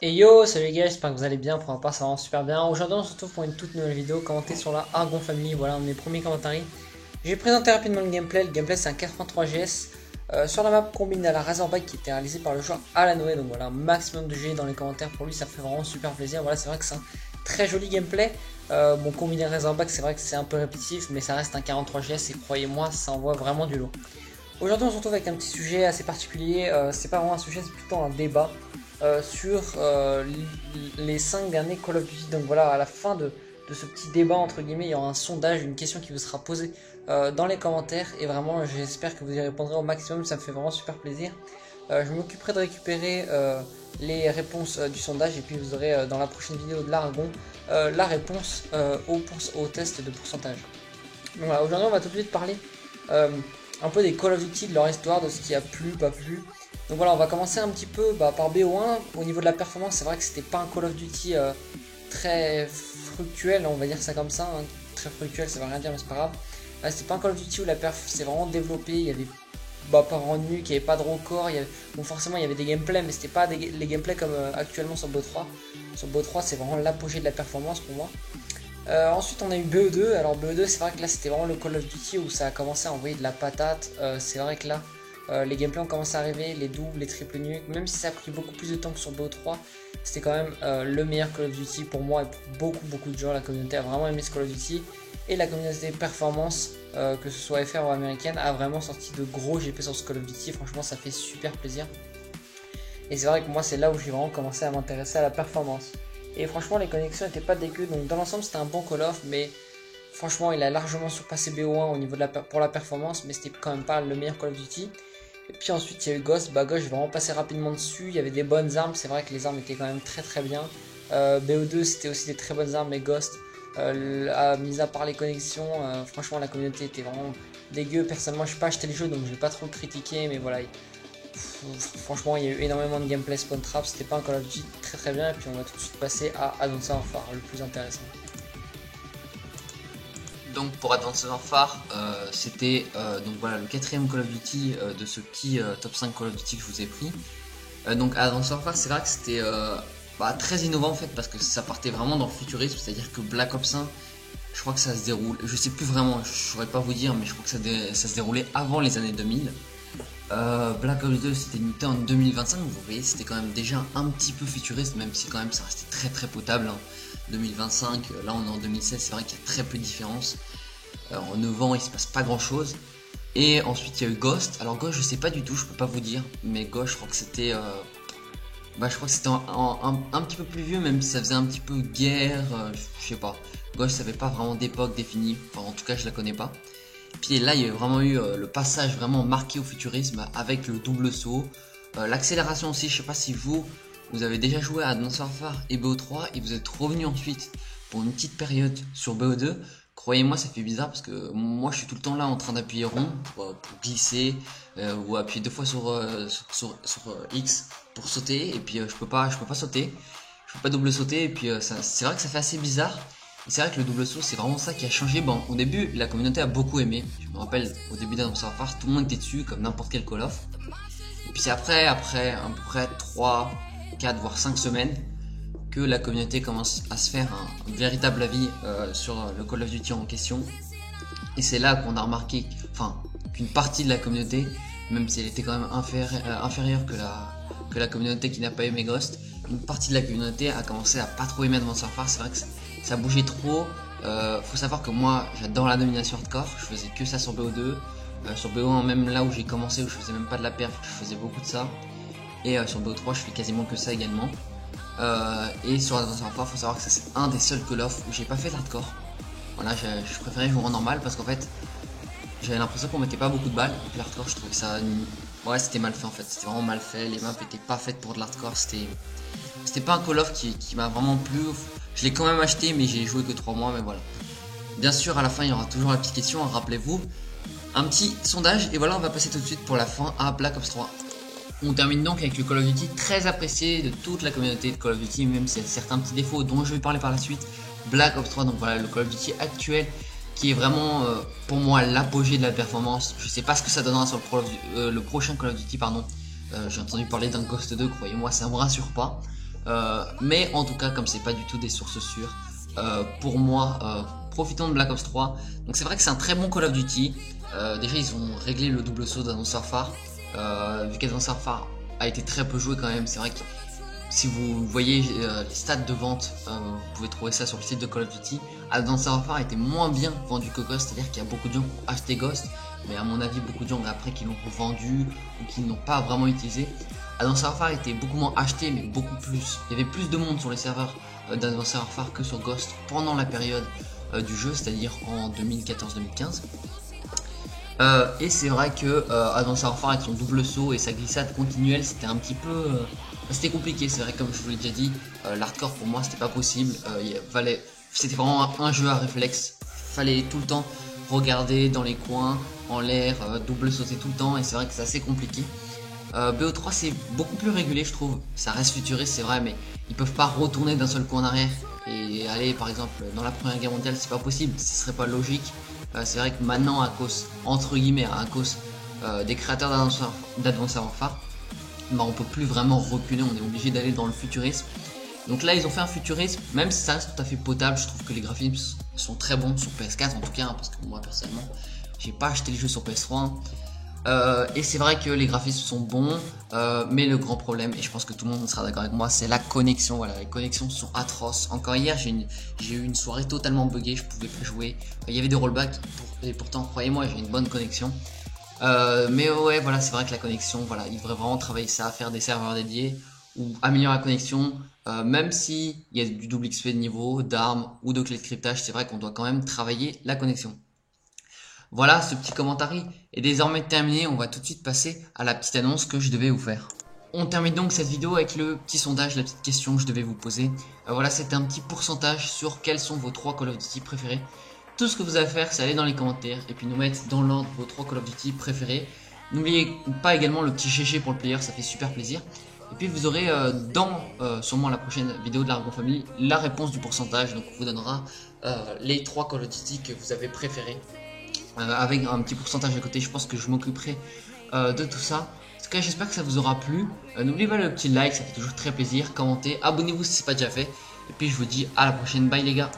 Et yo, salut les gars, j'espère que vous allez bien, pour ma part ça va super bien. Aujourd'hui on se retrouve pour une toute nouvelle vidéo commentée sur la Argon Family, voilà un de mes premiers commentaires. J'ai présenté rapidement le gameplay c'est un 83 GS sur la map combinée à la Razorback qui était réalisée par le joueur Alanoé, donc voilà un maximum de G dans les commentaires pour lui, ça fait vraiment super plaisir. Voilà, c'est vrai que c'est un très joli gameplay, bon combiné à Razorback c'est vrai que c'est un peu répétitif mais ça reste un 43 GS et croyez-moi ça envoie vraiment du lot. Aujourd'hui on se retrouve avec un petit sujet assez particulier, c'est pas vraiment un sujet, c'est plutôt un débat sur les 5 derniers Call of Duty. Donc voilà, à la fin de ce petit débat entre guillemets, il y aura un sondage, une question qui vous sera posée dans les commentaires et vraiment j'espère que vous y répondrez au maximum, ça me fait vraiment super plaisir. Je m'occuperai de récupérer les réponses du sondage et puis vous aurez dans la prochaine vidéo de l'Aragon la réponse au test de pourcentage. Donc voilà, aujourd'hui on va tout de suite parler un peu des Call of Duty, de leur histoire, de ce qui a plu, pas plu. Donc voilà, on va commencer un petit peu par BO1. Au niveau de la performance, c'est vrai que c'était pas un Call of Duty très fructuel, on va dire ça comme ça. Hein. Très fructuel, ça veut rien dire, mais c'est pas grave. C'était pas un Call of Duty où la perf s'est vraiment développée. Il y avait pas rendu nuque, il n'y avait pas de record. Bon, forcément, il y avait des gameplays, mais c'était pas les gameplays comme actuellement sur BO3. Sur BO3, c'est vraiment l'apogée de la performance pour moi. Ensuite on a eu BO2, alors BO2 c'est vrai que là c'était vraiment le Call of Duty où ça a commencé à envoyer de la patate, c'est vrai que là les gameplays ont commencé à arriver, les doubles, les triples nukes, même si ça a pris beaucoup plus de temps que sur BO3, c'était quand même le meilleur Call of Duty pour moi et pour beaucoup de gens. La communauté a vraiment aimé ce Call of Duty et la communauté performance, que ce soit FR ou américaine, a vraiment sorti de gros GP sur ce Call of Duty, franchement ça fait super plaisir. Et c'est vrai que moi c'est là où j'ai vraiment commencé à m'intéresser à la performance. Et franchement les connexions n'étaient pas dégueu, donc dans l'ensemble c'était un bon Call of, mais franchement il a largement surpassé BO1 au niveau de pour la performance, mais c'était quand même pas le meilleur Call of Duty. Et puis ensuite il y a eu Ghost, Ghost je vais vraiment passer rapidement dessus, il y avait des bonnes armes, c'est vrai que les armes étaient quand même très bien. BO2 c'était aussi des très bonnes armes, mais Ghost, mis à part les connexions, franchement la communauté était vraiment dégueu. Personnellement je n'ai pas acheté le jeu donc je vais pas trop le critiquer, mais voilà. Franchement, il y a eu énormément de gameplay spawn trap, c'était pas un Call of Duty très bien. Et puis on va tout de suite passer à Advanced Warfare, le plus intéressant. Donc pour Advanced Warfare, c'était donc voilà le quatrième Call of Duty de ce petit top 5 Call of Duty que je vous ai pris. Donc Advanced Warfare, c'est vrai que c'était très innovant en fait, parce que ça partait vraiment dans le futurisme, c'est-à-dire que Black Ops 1, je crois que ça se déroule, je sais plus vraiment, je saurais pas vous dire, mais je crois que ça se déroulait avant les années 2000. Black Ops 2 c'était muté en 2025, vous voyez c'était quand même déjà un petit peu futuriste, même si quand même ça restait très potable. Hein. 2025, là on est en 2016, c'est vrai qu'il y a très peu de différence. En 9 ans il se passe pas grand chose. Et ensuite il y a eu Ghost. Alors Ghost je sais pas du tout, je peux pas vous dire, mais Ghost je crois que c'était un petit peu plus vieux, même si ça faisait un petit peu guerre, je sais pas. Ghost ça avait pas vraiment d'époque définie, enfin en tout cas je la connais pas. Puis là, il y a vraiment eu le passage vraiment marqué au futurisme avec le double saut. L'accélération aussi, je sais pas si vous avez déjà joué à Advanced Warfare et BO3 et vous êtes revenu ensuite pour une petite période sur BO2. Croyez-moi, ça fait bizarre parce que moi je suis tout le temps là en train d'appuyer rond pour glisser ou appuyer deux fois sur X pour sauter et puis je peux pas sauter, je peux pas double sauter et puis c'est vrai que ça fait assez bizarre. Et c'est vrai que le double saut c'est vraiment ça qui a changé. Bon, au début la communauté a beaucoup aimé, je me rappelle au début d'Advanced Warfare tout le monde était dessus comme n'importe quel Call of. Et puis c'est après à peu près 3, 4 voire 5 semaines que la communauté commence à se faire un véritable avis sur le Call of Duty en question. Et c'est là qu'on a remarqué qu'une partie de la communauté, même si elle était quand même inférieure que la communauté qui n'a pas aimé Ghost, une partie de la communauté a commencé à pas trop aimer Advanced Warfare. C'est vrai que ça bougeait trop. Faut savoir que moi j'adore la domination hardcore, je faisais que ça sur BO2. Sur BO1 même là où j'ai commencé, où je faisais même pas de la perf, je faisais beaucoup de ça. Et sur BO3 je fais quasiment que ça également. Et sur Advanced Warfare, faut savoir que c'est un des seuls Call of où j'ai pas fait de hardcore. Voilà, je préférais jouer en normal parce qu'en fait j'avais l'impression qu'on mettait pas beaucoup de balles. Et puis l'hardcore, je trouvais ça. Ouais, c'était mal fait en fait, c'était vraiment mal fait. Les maps étaient pas faites pour de l'hardcore. C'était pas un Call of qui m'a vraiment plu. Je l'ai quand même acheté, mais j'ai joué que 3 mois, mais voilà. Bien sûr, à la fin, il y aura toujours la petite question, hein, rappelez-vous. Un petit sondage, et voilà, on va passer tout de suite pour la fin à Black Ops 3. On termine donc avec le Call of Duty très apprécié de toute la communauté de Call of Duty, même s'il y a certains petits défauts dont je vais parler par la suite. Black Ops 3, donc voilà le Call of Duty actuel qui est vraiment pour moi l'apogée de la performance. Je sais pas ce que ça donnera sur le prochain Call of Duty, pardon. J'ai entendu parler d'un Ghost 2, croyez-moi, ça me rassure pas. Mais en tout cas, comme c'est pas du tout des sources sûres, pour moi, profitons de Black Ops 3. Donc c'est vrai que c'est un très bon Call of Duty. Déjà ils ont réglé le double saut d'annonceur phare. Vu qu'annonceur phare a été très peu joué quand même, c'est vrai que si vous voyez les stats de vente, vous pouvez trouver ça sur le site de Call of Duty. Annonceur phare a été moins bien vendu que Ghost, c'est-à-dire qu'il y a beaucoup de gens qui ont acheté Ghost, mais à mon avis beaucoup de gens après qui l'ont revendu ou qui n'ont pas vraiment utilisé. Annonceur phare était beaucoup moins acheté, mais beaucoup plus. Il y avait plus de monde sur les serveurs d'annonceur phare que sur Ghost pendant la période du jeu, c'est-à-dire en 2014-2015. Et c'est vrai que Advanced Warfare avec son double saut et sa glissade continuelle, c'était un petit peu c'était compliqué. C'est vrai, comme je vous l'ai déjà dit, l'hardcore pour moi c'était pas possible. C'était vraiment un jeu à réflexe, fallait tout le temps regarder dans les coins, en l'air, double sauter tout le temps, et c'est vrai que c'est assez compliqué. BO3 c'est beaucoup plus régulé, je trouve. Ça reste futuriste, c'est vrai, mais ils peuvent pas retourner d'un seul coup en arrière et aller par exemple dans la Première Guerre mondiale, c'est pas possible, ce serait pas logique. C'est vrai que maintenant, à cause, entre guillemets, à cause des créateurs d'Advanced Warfare, bah, on peut plus vraiment reculer, on est obligé d'aller dans le futurisme. Donc là ils ont fait un futurisme, même si ça reste tout à fait potable. Je trouve que les graphismes sont très bons sur PS4 en tout cas, hein, parce que moi personnellement j'ai pas acheté les jeux sur PS3, et c'est vrai que les graphismes sont bons, mais le grand problème, et je pense que tout le monde sera d'accord avec moi, c'est la connexion. Voilà, les connexions sont atroces. Encore hier j'ai eu une soirée totalement buggée, je pouvais plus jouer, il y avait des rollbacks et pourtant croyez-moi j'ai une bonne connexion. Mais ouais, voilà, c'est vrai que la connexion, voilà, il devrait vraiment travailler ça, faire des serveurs dédiés ou améliorer la connexion, même si il y a du double XP de niveau, d'armes ou de clés de cryptage, c'est vrai qu'on doit quand même travailler la connexion. Voilà, ce petit commentaire est désormais terminé, on va tout de suite passer à la petite annonce que je devais vous faire. On termine donc cette vidéo avec le petit sondage, la petite question que je devais vous poser. Voilà, c'était un petit pourcentage sur quels sont vos 3 Call of Duty préférés. Tout ce que vous avez à faire, c'est aller dans les commentaires et puis nous mettre dans l'ordre vos 3 Call of Duty préférés. N'oubliez pas également le petit GG pour le player, ça fait super plaisir. Et puis vous aurez sûrement la prochaine vidéo de l'Argon Family la réponse du pourcentage. Donc on vous donnera les 3 Call of Duty que vous avez préférés. Avec un petit pourcentage à côté, je pense que je m'occuperai de tout ça. En tout cas, j'espère que ça vous aura plu. N'oubliez pas le petit like, ça fait toujours très plaisir. Commentez, abonnez-vous si ce n'est pas déjà fait. Et puis je vous dis à la prochaine, bye les gars.